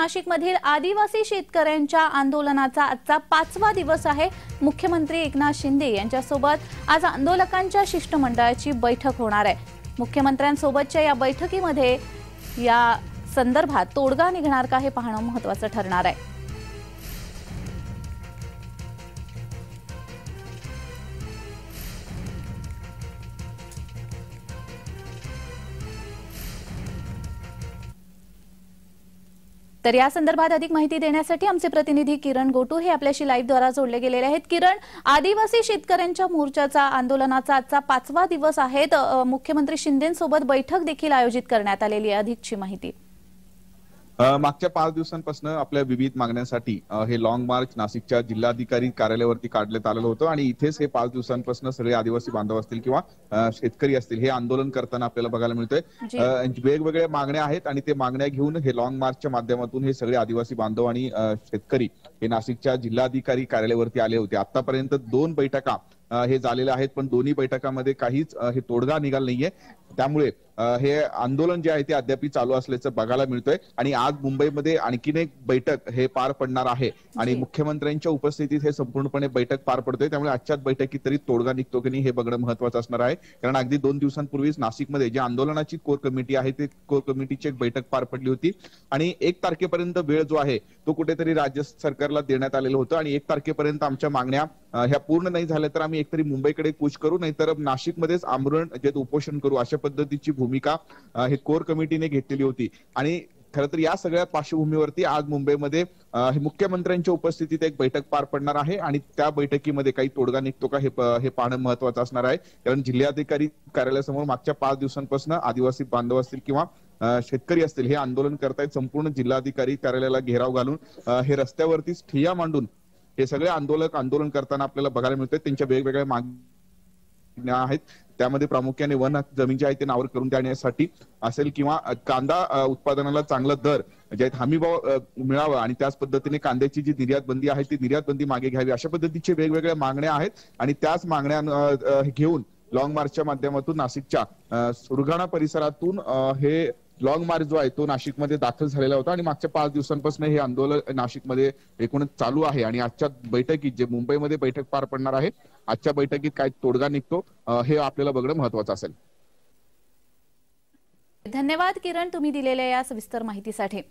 नाशिकमधील आदिवासी शेतकऱ्यांच्या आंदोलनाचा आजचा 5वा दिवस आहे। मुख्यमंत्री एकनाथ शिंदे यांच्यासोबत आज आंदोलकांच्या शिष्टमंडळाची बैठक होणार आहे। मुख्यमंत्र्यांसोबतच्या या बैठकीमध्ये या संदर्भात तोडगा निघणार का हे पाहणं महत्त्वाचं ठरणार आहे। तर या संदर्भात अधिक माहिती देण्यासाठी आमचे प्रतिनिधी किरण गोटू हे आपल्याशी लाईव्ह द्वारा जोडले गेलेले आहेत। किरण, आदिवासी शेतकऱ्यांच्या मोर्चाचा आंदोलनाचा आजचा 5वा दिवस आहे। मुख्यमंत्री शिंदेंसोबत बैठक देखील आयोजित करण्यात आलेली आहे। अधिकची माहिती। मागच्या 5 दिवसांपासून आपल्या विविध मागण्यांसाठी हे लॉंग मार्च नाशिकच्या जिल्हाधिकारी कार्यालयावरती काढण्यात आलेलं होतं आणि इथेच हे 5 दिवसांपासून सगळे आदिवासी बांधव असतील किंवा शेतकरी असतील हे आंदोलन करताना आपल्याला बघायला मिळतंय। वेगवेगळ्या मागण्या आहेत आणि ते मागण्या घेऊन हे लॉंग मार्चच्या माध्यमातून हे सगळे आदिवासी बांधव आणि शेतकरी हे नाशिकच्या जिल्हाधिकारी कार्यालयावरती आले होते। आतापर्यंत 2 बैठका हे झालेले आहेत, पण दोन्ही बैठकांमध्ये काहीच हे तोडगा निघाला नाहीये। त्यामुळे हे आंदोलन जे आहे ते अद्याप चालू असल्याचं बघायला मिळतंय आणि आज मुंबईमध्ये आणखीन एक बैठक हे पार पडणार आहे आणि मुख्यमंत्र्यांच्या उपस्थितीत हे संपूर्णपणे बैठक पार पडते। त्यामुळे आजच्या बैठकीत तरी तोडगा निघतो की नाही हे बघणं महत्त्वाचं असणार आहे। कारण अगदी 2 दिवसांपूर्वीच नाशिकमध्ये जे आंदोलनाची कोर कमिटी आहे ते कोर कमिटीची एक बैठक पार पडली होती आणि 1 तारखेपर्यंत वेळ जो आहे तो कुठेतरी राज्य सरकारला देण्यात आलेलं होतं आणि 1 तारखेपर्यंत आमच्या मागण्या ह्या पूर्ण नाही झाल्या तर आम्ही एकतरी मुंबईकडे कूच करू, नाहीतर नाशिकमध्येच आमरण जे उपोषण करू, अशा पद्धतीची भूमिका हे कोर कमिटीने घेतलेली होती। आणि खरं तर या सगळ्या पार्श्वभूमीवरती आज मुंबईमध्ये मुख्यमंत्र्यांच्या उपस्थितीत एक बैठक पार पडणार आहे आणि त्या बैठकीमध्ये काही तोडगा निघतो का हे पाहणं महत्त्वाचं असणार आहे। कारण जिल्हाधिकारी कार्यालयासमोर मागच्या 5 दिवसांपासून आदिवासी बांधव असतील किंवा शेतकरी असतील हे आंदोलन करतायत। संपूर्ण जिल्हाधिकारी कार्यालयाला घेराव घालून हे रस्त्यावरतीच ठिय्या मांडून हे सगळे आंदोलक आंदोलन करताना आपल्याला बघायला मिळतात। त्यांच्या वेगवेगळ्या मागण्या आहेत, त्यामध्ये प्रामुख्याने वन जमीन जी आहे ते नावर करून देण्यासाठी असेल किंवा कांदा उत्पादनाला चांगला दर जे हमीभाव मिळावा आणि त्याच पद्धतीने कांद्याची जी निर्यात बंदी आहे ती निर्यात बंदी मागे घ्यावी, अशा पद्धतीचे वेगवेगळ्या मागण्या आहेत आणि त्याच मागण्या घेऊन लॉंग मार्चच्या माध्यमातून नाशिकच्या सुरगाणा परिसरातून हे लॉंग मार्च जो आहे तो नाशिकमध्ये दाखल झालेला होता आणि मागच्या 5 दिवसांपासून हे आंदोलन नाशिकमध्ये एकूणच चालू आहे। आणि आजच्या बैठकीत जे मुंबईमध्ये बैठक पार पडणार आहे, आजच्या बैठकीत काय तोडगा निघतो हे आपल्याला बघणं महत्त्वाचं असेल। धन्यवाद किरण, तुम्ही दिलेल्या या सविस्तर माहितीसाठी।